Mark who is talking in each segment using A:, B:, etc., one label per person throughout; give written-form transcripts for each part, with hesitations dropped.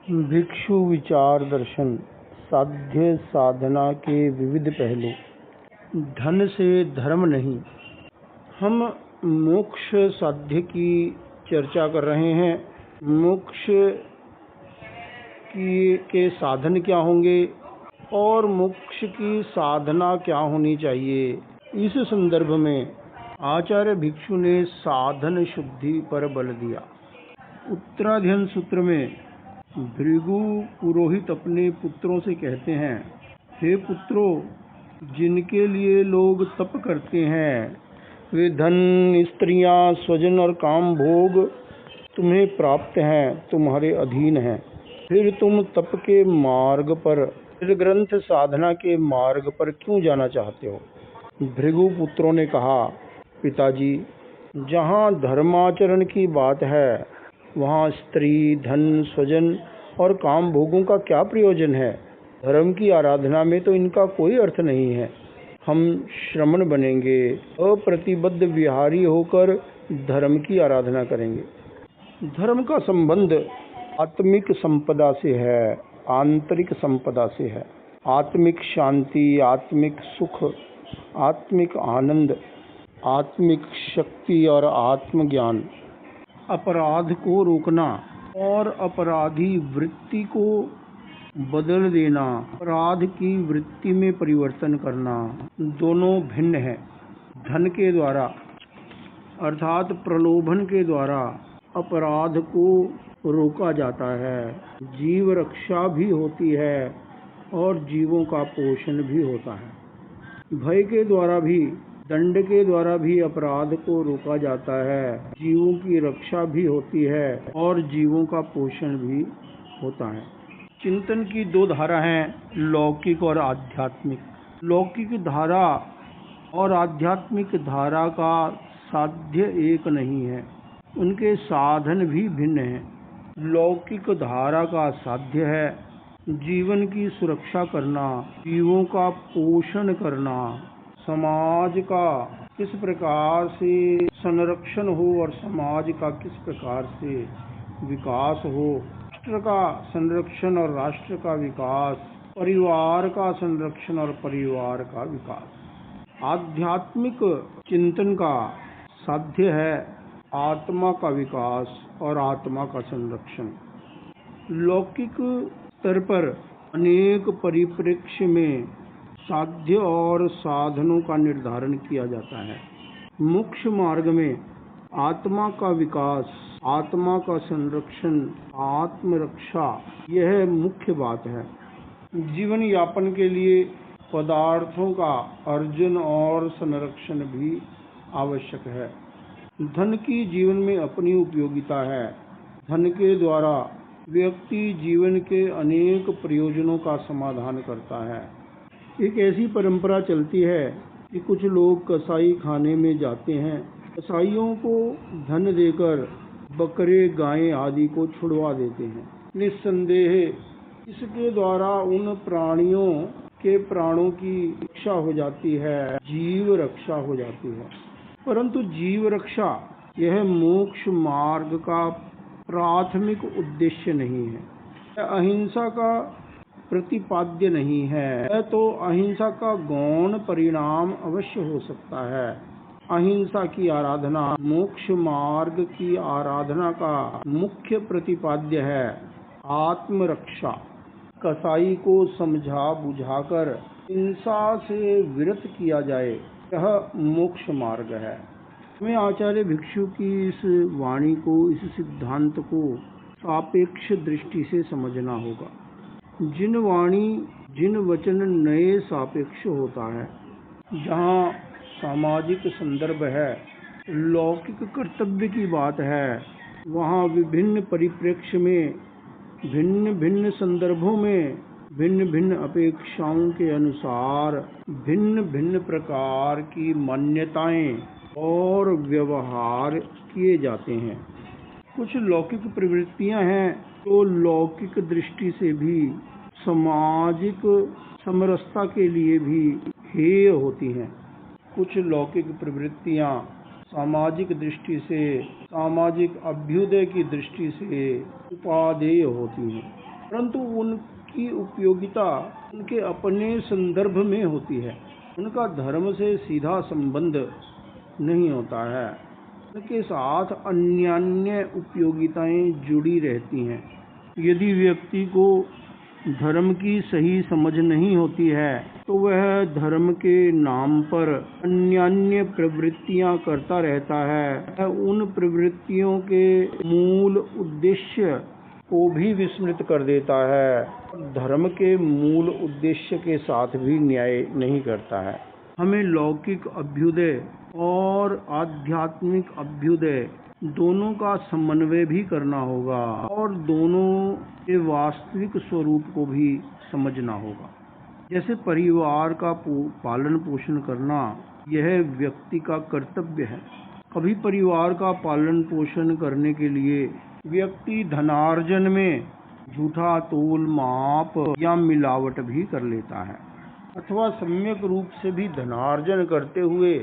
A: भिक्षु विचार दर्शन साध्य साधना के विविध पहलू। धन से धर्म नहीं। हम मोक्ष साध्य की चर्चा कर रहे हैं। मोक्ष के साधन क्या होंगे और मोक्ष की साधना क्या होनी चाहिए। इस संदर्भ में आचार्य भिक्षु ने साधन शुद्धि पर बल दिया। उत्तराध्ययन सूत्र में भृगु पुरोहित अपने पुत्रों से कहते हैं, हे पुत्रों, जिनके लिए लोग तप करते हैं वे धन, स्त्रियां, स्वजन और काम भोग तुम्हें प्राप्त हैं, तुम्हारे अधीन हैं। फिर तुम तप के मार्ग पर, ग्रंथ साधना के मार्ग पर क्यों जाना चाहते हो। भृगु पुत्रों ने कहा, पिताजी, जहाँ धर्माचरण की बात है वहाँ स्त्री, धन, स्वजन और काम भोगों का क्या प्रयोजन है। धर्म की आराधना में तो इनका कोई अर्थ नहीं है। हम श्रमण बनेंगे, अप्रतिबद्ध विहारी होकर धर्म की आराधना करेंगे। धर्म का संबंध आत्मिक संपदा से है, आंतरिक संपदा से है। आत्मिक शांति, आत्मिक सुख, आत्मिक आनंद, आत्मिक शक्ति और आत्मज्ञान। अपराध को रोकना और अपराधी वृत्ति को बदल देना, अपराध की वृत्ति में परिवर्तन करना, दोनों भिन्न है। धन के द्वारा अर्थात प्रलोभन के द्वारा अपराध को रोका जाता है। जीव रक्षा भी होती है और जीवों का पोषण भी होता है। भय के द्वारा भी, दंड के द्वारा भी अपराध को रोका जाता है। जीवों की रक्षा भी होती है और जीवों का पोषण भी होता है। चिंतन की दो धारा हैं, लौकिक और आध्यात्मिक। लौकिक धारा और आध्यात्मिक धारा का साध्य एक नहीं है, उनके साधन भी भिन्न हैं। लौकिक धारा का साध्य है जीवन की सुरक्षा करना, जीवों का पोषण करना, समाज का किस प्रकार से संरक्षण हो और समाज का किस प्रकार से विकास हो, राष्ट्र का संरक्षण और राष्ट्र का विकास, परिवार का संरक्षण और परिवार का विकास। आध्यात्मिक चिंतन का साध्य है आत्मा का विकास और आत्मा का संरक्षण। लौकिक स्तर पर अनेक परिप्रेक्ष्य में साध्य और साधनों का निर्धारण किया जाता है। मोक्ष मार्ग में आत्मा का विकास, आत्मा का संरक्षण, आत्मरक्षा, यह मुख्य बात है। जीवन यापन के लिए पदार्थों का अर्जन और संरक्षण भी आवश्यक है। धन की जीवन में अपनी उपयोगिता है। धन के द्वारा व्यक्ति जीवन के अनेक प्रयोजनों का समाधान करता है। एक ऐसी परंपरा चलती है कि कुछ लोग कसाई खाने में जाते हैं, कसाईयों को धन देकर बकरे, गायें आदि को छुड़वा देते हैं। निस्संदेह इसके द्वारा उन प्राणियों के प्राणों की रक्षा हो जाती है, जीव रक्षा हो जाती है। परंतु जीव रक्षा यह मोक्ष मार्ग का प्राथमिक उद्देश्य नहीं है। अहिंसा का प्रतिपाद्य नहीं है, तो अहिंसा का गौण परिणाम अवश्य हो सकता है। अहिंसा की आराधना मोक्ष मार्ग की आराधना का मुख्य प्रतिपाद्य है। आत्मरक्षा, कसाई को समझा बुझाकर हिंसा से विरत किया जाए, यह मोक्ष मार्ग है। हमें आचार्य भिक्षु की इस वाणी को, इस सिद्धांत को सापेक्ष दृष्टि से समझना होगा। जिन वाणी, जिन वचन नए सापेक्ष होता है, जहाँ सामाजिक संदर्भ है, लौकिक कर्तव्य की बात है, वहाँ विभिन्न परिप्रेक्ष्य में, भिन्न भिन्न संदर्भों में, भिन्न भिन्न अपेक्षाओं के अनुसार भिन्न भिन्न प्रकार की मान्यताएं और व्यवहार किए जाते हैं। कुछ लौकिक प्रवृत्तियां हैं तो लौकिक दृष्टि से भी, सामाजिक समरसता के लिए भी हेय होती हैं। कुछ लौकिक प्रवृत्तियां सामाजिक दृष्टि से, सामाजिक अभ्युदय की दृष्टि से उपादेय होती हैं। परंतु उनकी उपयोगिता उनके अपने संदर्भ में होती है। उनका धर्म से सीधा संबंध नहीं होता है। उनके साथ अन्यान्य उपयोगिताएं जुड़ी रहती हैं। यदि व्यक्ति को धर्म की सही समझ नहीं होती है तो वह धर्म के नाम पर अन्यान्य प्रवृत्तियां करता रहता है। वह उन प्रवृत्तियों के मूल उद्देश्य को भी विस्मृत कर देता है। धर्म के मूल उद्देश्य के साथ भी न्याय नहीं करता है। हमें लौकिक अभ्युदय और आध्यात्मिक अभ्युदय दोनों का समन्वय भी करना होगा और दोनों के वास्तविक स्वरूप को भी समझना होगा। जैसे परिवार का पालन पोषण करना यह व्यक्ति का कर्तव्य है। कभी परिवार का पालन पोषण करने के लिए व्यक्ति धनार्जन में झूठा तोल माप या मिलावट भी कर लेता है, अथवा सम्यक रूप से भी धनार्जन करते हुए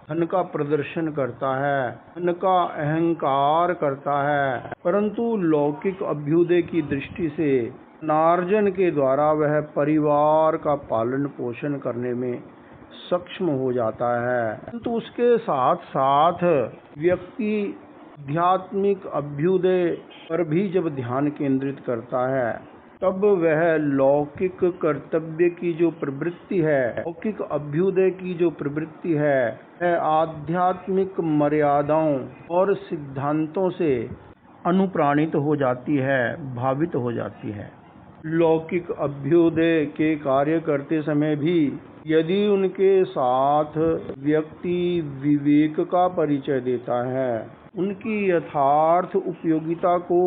A: धन का प्रदर्शन करता है, धन का अहंकार करता है। परंतु लौकिक अभ्युदय की दृष्टि से धनार्जन के द्वारा वह परिवार का पालन पोषण करने में सक्षम हो जाता है। परंतु उसके साथ साथ व्यक्ति आध्यात्मिक अभ्युदय पर भी जब ध्यान केंद्रित करता है तब वह लौकिक कर्तव्य की जो प्रवृत्ति है, लौकिक अभ्युदय की जो प्रवृत्ति है, वह आध्यात्मिक मर्यादाओं और सिद्धांतों से अनुप्राणित हो जाती है, भावित हो जाती है। लौकिक अभ्युदय के कार्य करते समय भी यदि उनके साथ व्यक्ति विवेक का परिचय देता है, उनकी यथार्थ उपयोगिता को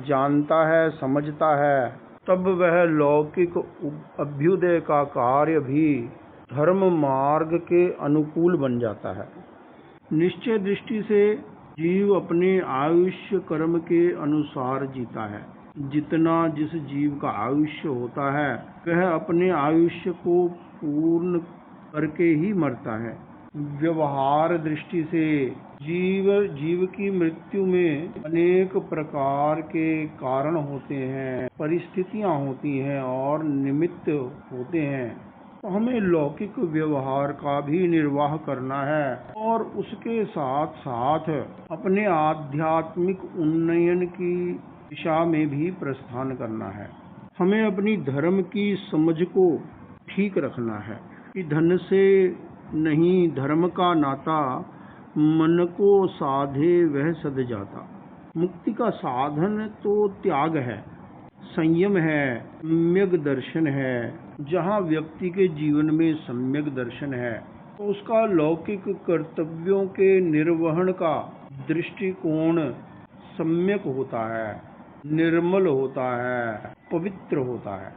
A: जानता है, समझता है, तब वह लौकिक अभ्युदय का कार्य भी धर्म मार्ग के अनुकूल बन जाता है। निश्चय दृष्टि से जीव अपने आयुष्य कर्म के अनुसार जीता है। जितना जिस जीव का आयुष्य होता है वह अपने आयुष्य को पूर्ण करके ही मरता है। व्यवहार दृष्टि से जीव की मृत्यु में अनेक प्रकार के कारण होते हैं, परिस्थितियां होती हैं और निमित्त होते हैं। तो हमें लौकिक व्यवहार का भी निर्वाह करना है और उसके साथ साथ अपने आध्यात्मिक उन्नयन की दिशा में भी प्रस्थान करना है। हमें अपनी धर्म की समझ को ठीक रखना है कि धन से नहीं, धर्म का नाता मन को साधे वह सद जाता। मुक्ति का साधन तो त्याग है, संयम है, सम्यक दर्शन है। जहाँ व्यक्ति के जीवन में सम्यक दर्शन है तो उसका लौकिक कर्तव्यों के निर्वहन का दृष्टिकोण सम्यक होता है, निर्मल होता है, पवित्र होता है।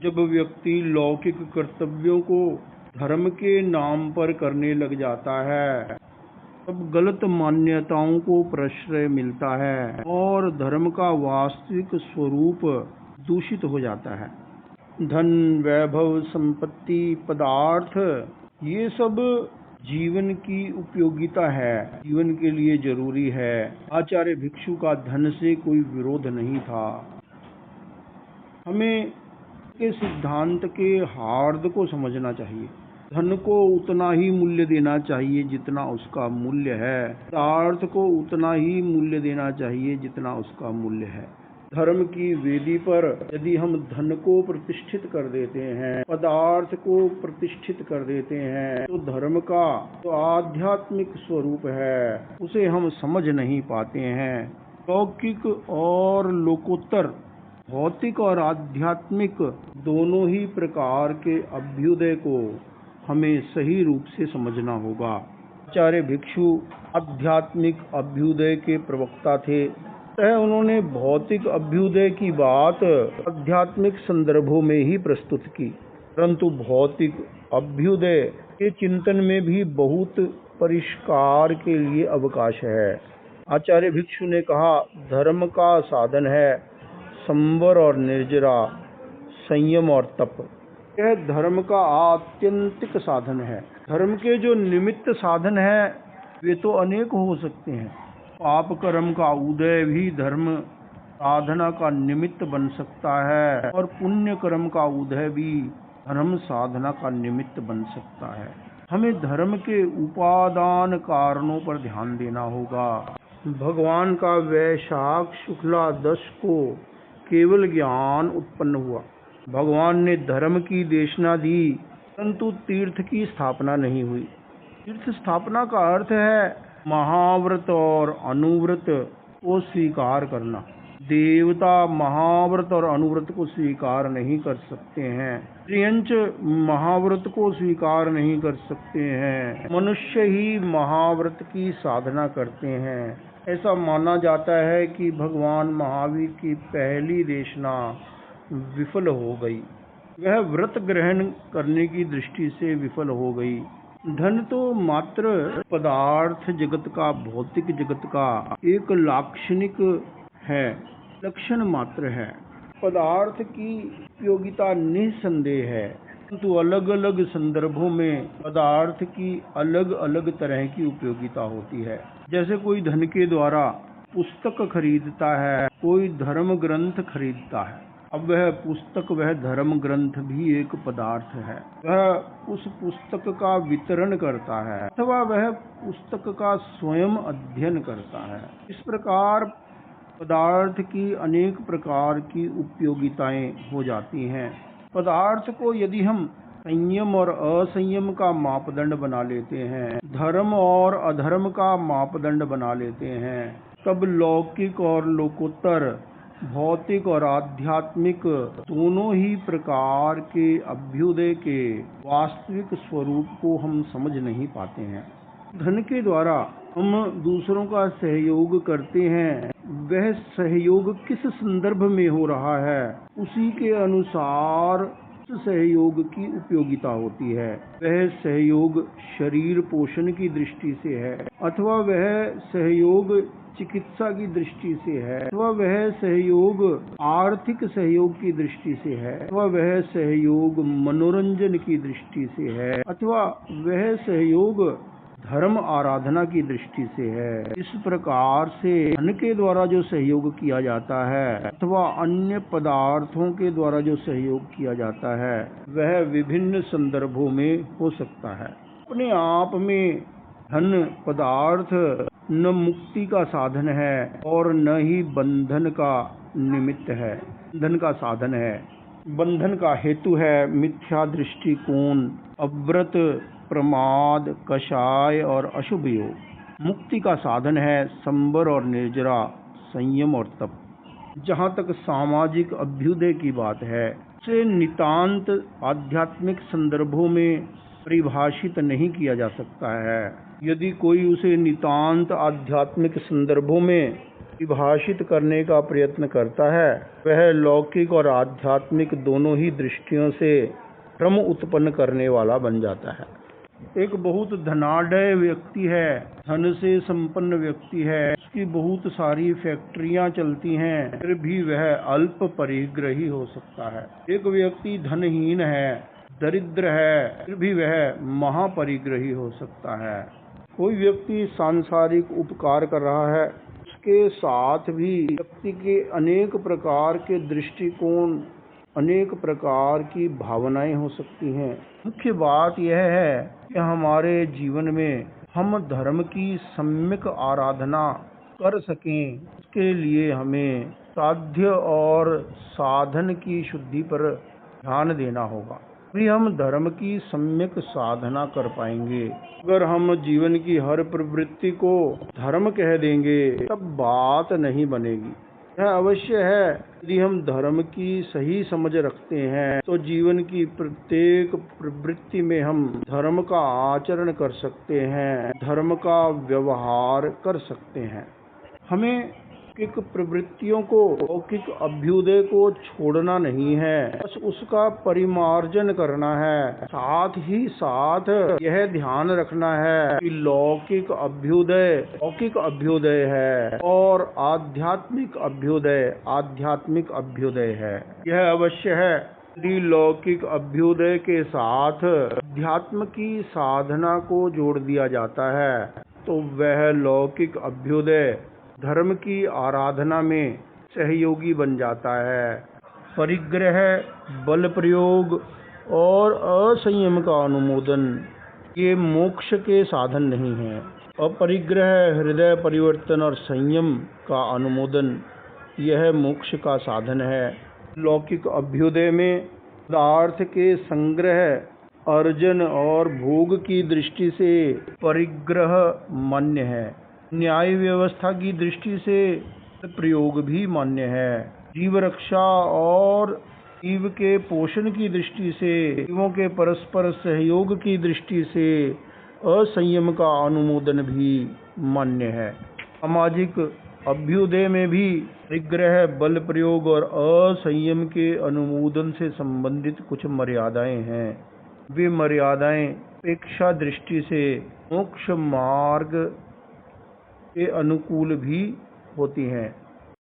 A: जब व्यक्ति लौकिक कर्तव्यों को धर्म के नाम पर करने लग जाता है तब गलत मान्यताओं को प्रश्रय मिलता है और धर्म का वास्तविक स्वरूप दूषित हो जाता है। धन, वैभव, संपत्ति, पदार्थ ये सब जीवन की उपयोगिता है, जीवन के लिए जरूरी है। आचार्य भिक्षु का धन से कोई विरोध नहीं था। हमें के सिद्धांत के हार्द को समझना चाहिए। धन को उतना ही मूल्य देना चाहिए जितना उसका मूल्य है, पदार्थ को उतना ही मूल्य देना चाहिए जितना उसका मूल्य है। धर्म की वेदी पर यदि हम धन को प्रतिष्ठित कर देते हैं, पदार्थ को प्रतिष्ठित कर देते हैं, तो धर्म का जो आध्यात्मिक स्वरूप है उसे हम समझ नहीं पाते हैं। लौकिक और लोकोत्तर, भौतिक और आध्यात्मिक दोनों ही प्रकार के अभ्युदय को हमें सही रूप से समझना होगा। आचार्य भिक्षु आध्यात्मिक अभ्युदय के प्रवक्ता थे। उन्होंने भौतिक अभ्युदय की बात आध्यात्मिक संदर्भों में ही प्रस्तुत की, परंतु भौतिक अभ्युदय के चिंतन में भी बहुत परिष्कार के लिए अवकाश है। आचार्य भिक्षु ने कहा, धर्म का साधन है संवर और निर्जरा, संयम और तप। यह धर्म का आत्यंतिक साधन है। धर्म के जो निमित्त साधन है वे तो अनेक हो सकते हैं। पाप कर्म का उदय भी धर्म साधना का निमित्त बन सकता है और पुण्य कर्म का उदय भी धर्म साधना का निमित्त बन सकता है। हमें धर्म के उपादान कारणों पर ध्यान देना होगा। भगवान का वैशाख शुक्ला दश को केवल ज्ञान उत्पन्न हुआ। भगवान ने धर्म की देशना दी, परंतु तीर्थ की स्थापना नहीं हुई। तीर्थ स्थापना का अर्थ है महाव्रत और अनुव्रत को स्वीकार करना। देवता महाव्रत और अनुव्रत को स्वीकार नहीं कर सकते हैं। त्रियंच महाव्रत को स्वीकार नहीं कर सकते हैं। मनुष्य ही महाव्रत की साधना करते हैं। ऐसा माना जाता है कि भगवान महावीर की पहली देशना विफल हो गई। वह व्रत ग्रहण करने की दृष्टि से विफल हो गई। धन तो मात्र पदार्थ जगत का, भौतिक जगत का एक लाक्षणिक है, लक्षण मात्र है। पदार्थ की उपयोगिता निसंदेह है, परंतु अलग अलग संदर्भों में पदार्थ की अलग अलग तरह की उपयोगिता होती है। जैसे कोई धन के द्वारा पुस्तक खरीदता है, कोई धर्म ग्रंथ खरीदता है। अब वह पुस्तक, वह धर्म ग्रंथ भी एक पदार्थ है। वह उस पुस्तक का वितरण करता है अथवा वह पुस्तक का स्वयं अध्ययन करता है। इस प्रकार पदार्थ की अनेक प्रकार की उपयोगिताएं हो जाती हैं। पदार्थ को यदि हम संयम और असंयम का मापदंड बना लेते हैं, धर्म और अधर्म का मापदंड बना लेते हैं, तब लौकिक और लोकोत्तर, भौतिक और आध्यात्मिक दोनों ही प्रकार के अभ्युदय के वास्तविक स्वरूप को हम समझ नहीं पाते हैं। धन के द्वारा हम दूसरों का सहयोग करते हैं, वह सहयोग किस संदर्भ में हो रहा है, उसी के अनुसार उस सहयोग की उपयोगिता होती है। वह सहयोग शरीर पोषण की दृष्टि से है, अथवा वह सहयोग चिकित्सा की दृष्टि से है, अथवा वह सहयोग आर्थिक सहयोग की दृष्टि से है, अथवा वह सहयोग मनोरंजन की दृष्टि से है, अथवा वह सहयोग धर्म आराधना की दृष्टि से है। इस प्रकार से धन के द्वारा जो सहयोग किया जाता है अथवा अन्य पदार्थों के द्वारा जो सहयोग किया जाता है, वह विभिन्न संदर्भों में हो सकता है। अपने आप में धन पदार्थ न मुक्ति का साधन है और न ही बंधन का निमित्त है, बंधन का साधन है। बंधन का हेतु है मिथ्या दृष्टिकोण, अव्रत, प्रमाद, कषाय और अशुभ योग। मुक्ति का साधन है संबर और निर्जरा, संयम और तप। जहाँ तक सामाजिक अभ्युदय की बात है, उसे नितांत आध्यात्मिक संदर्भों में परिभाषित नहीं किया जा सकता है। यदि कोई उसे नितांत आध्यात्मिक संदर्भों में परिभाषित करने का प्रयत्न करता है, वह लौकिक और आध्यात्मिक दोनों ही दृष्टियों से भ्रम उत्पन्न करने वाला बन जाता है। एक बहुत धनाढ्य व्यक्ति है, धन से संपन्न व्यक्ति है, उसकी बहुत सारी फैक्ट्रियां चलती हैं, फिर भी वह अल्प परिग्रही हो सकता है। एक व्यक्ति धनहीन है, दरिद्र है, फिर भी वह महापरिग्रही हो सकता है। कोई व्यक्ति सांसारिक उपकार कर रहा है, उसके साथ भी व्यक्ति के अनेक प्रकार के दृष्टिकोण, अनेक प्रकार की भावनाएं हो सकती हैं। मुख्य बात यह है कि हमारे जीवन में हम धर्म की सम्यक आराधना कर सकें, उसके लिए हमें साध्य और साधन की शुद्धि पर ध्यान देना होगा। भी हम धर्म की सम्यक साधना कर पाएंगे। अगर हम जीवन की हर प्रवृत्ति को धर्म कह देंगे, तब बात नहीं बनेगी। यह अवश्य है, यदि हम धर्म की सही समझ रखते हैं तो जीवन की प्रत्येक प्रवृत्ति में हम धर्म का आचरण कर सकते हैं, धर्म का व्यवहार कर सकते हैं। हमें लौकिक प्रवृत्तियों को, लौकिक अभ्युदय को छोड़ना नहीं है, बस उसका परिमार्जन करना है। साथ ही साथ यह ध्यान रखना है कि लौकिक अभ्युदय है और आध्यात्मिक अभ्युदय है। यह अवश्य है, यदि लौकिक अभ्युदय के साथ अध्यात्म की साधना को जोड़ दिया जाता है तो वह लौकिक अभ्युदय धर्म की आराधना में सहयोगी बन जाता है। परिग्रह, बल प्रयोग और असंयम का अनुमोदन ये मोक्ष के साधन नहीं हैं। अपरिग्रह, हृदय परिवर्तन और संयम का अनुमोदन यह मोक्ष का साधन है। लौकिक अभ्युदय में पदार्थ के संग्रह, अर्जन और भोग की दृष्टि से परिग्रह मान्य है। न्याय व्यवस्था की दृष्टि से प्रयोग भी मान्य है। जीव रक्षा और जीव के पोषण की दृष्टि से, जीवों के परस्पर सहयोग की दृष्टि से असंयम का अनुमोदन भी मान्य है। सामाजिक अभ्युदय में भी परिग्रह, बल प्रयोग और असंयम के अनुमोदन से संबंधित कुछ मर्यादाएं हैं। वे मर्यादाएं अपेक्षा दृष्टि से मोक्ष मार्ग के अनुकूल भी होती हैं।